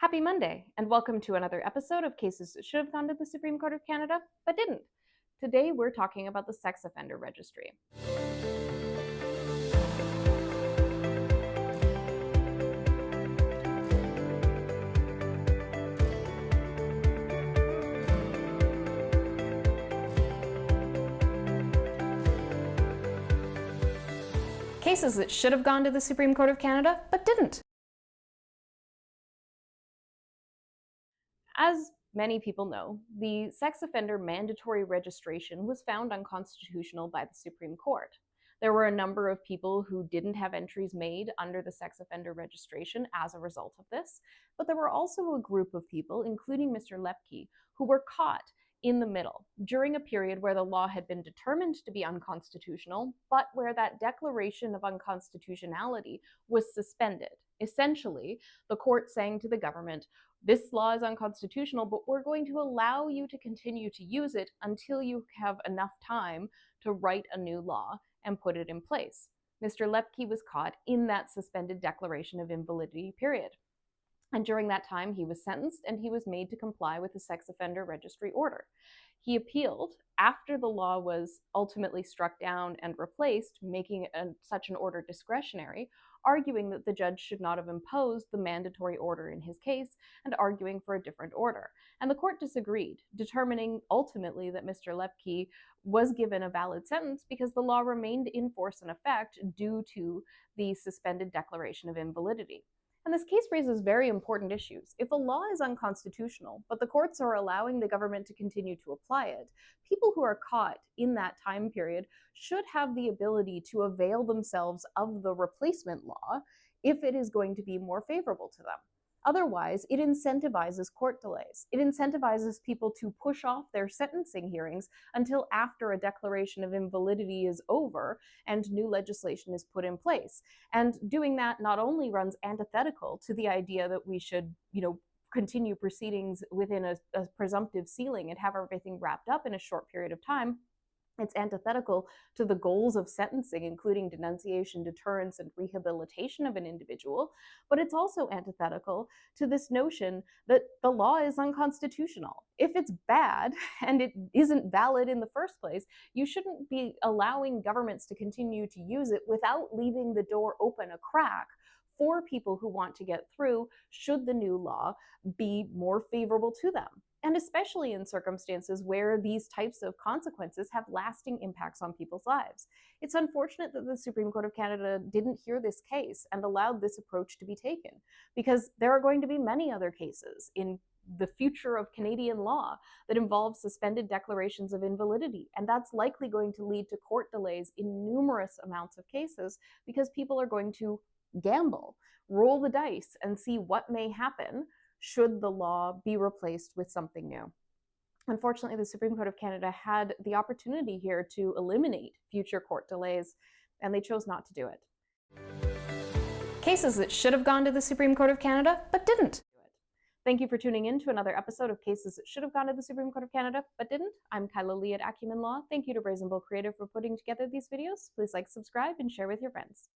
Happy Monday, and welcome to another episode of Cases That Should Have Gone to the Supreme Court of Canada, but didn't. Today we're talking about the Sex Offender Registry. Cases that should have gone to the Supreme Court of Canada, but didn't. As many people know, the sex offender mandatory registration was found unconstitutional by the Supreme Court. There were a number of people who didn't have entries made under the sex offender registration as a result of this, but there were also a group of people, including Mr. Lepki, who were caught in the middle during a period where the law had been determined to be unconstitutional, but where that declaration of unconstitutionality was suspended. Essentially, the court saying to the government, this law is unconstitutional, but we're going to allow you to continue to use it until you have enough time to write a new law and put it in place. Mr. Lepki was caught in that suspended declaration of invalidity period. And during that time, he was sentenced and he was made to comply with the Sex Offender Registry order. He appealed after the law was ultimately struck down and replaced, making such an order discretionary, arguing that the judge should not have imposed the mandatory order in his case and arguing for a different order. And the court disagreed, determining ultimately that Mr. Lepki was given a valid sentence because the law remained in force and effect due to the suspended declaration of invalidity. And this case raises very important issues. If a law is unconstitutional, but the courts are allowing the government to continue to apply it, people who are caught in that time period should have the ability to avail themselves of the replacement law if it is going to be more favorable to them. Otherwise, it incentivizes court delays. It incentivizes people to push off their sentencing hearings until after a declaration of invalidity is over and new legislation is put in place. And doing that not only runs antithetical to the idea that we should, continue proceedings within a presumptive ceiling and have everything wrapped up in a short period of time, it's antithetical to the goals of sentencing, including denunciation, deterrence, and rehabilitation of an individual, but it's also antithetical to this notion that the law is unconstitutional. If it's bad and it isn't valid in the first place, you shouldn't be allowing governments to continue to use it without leaving the door open a crack for people who want to get through should the new law be more favorable to them. And especially in circumstances where these types of consequences have lasting impacts on people's lives. It's unfortunate that the Supreme Court of Canada didn't hear this case and allowed this approach to be taken, because there are going to be many other cases in the future of Canadian law that involve suspended declarations of invalidity. And that's likely going to lead to court delays in numerous amounts of cases because people are going to gamble, roll the dice, and see what may happen should the law be replaced with something new. Unfortunately, the Supreme Court of Canada had the opportunity here to eliminate future court delays, and they chose not to do it. Cases that should have gone to the Supreme Court of Canada, but didn't. Thank you for tuning in to another episode of Cases That Should Have Gone to the Supreme Court of Canada, but didn't. I'm Kyla Lee at Acumen Law. Thank you to Brazen Bull Creative for putting together these videos. Please like, subscribe, and share with your friends.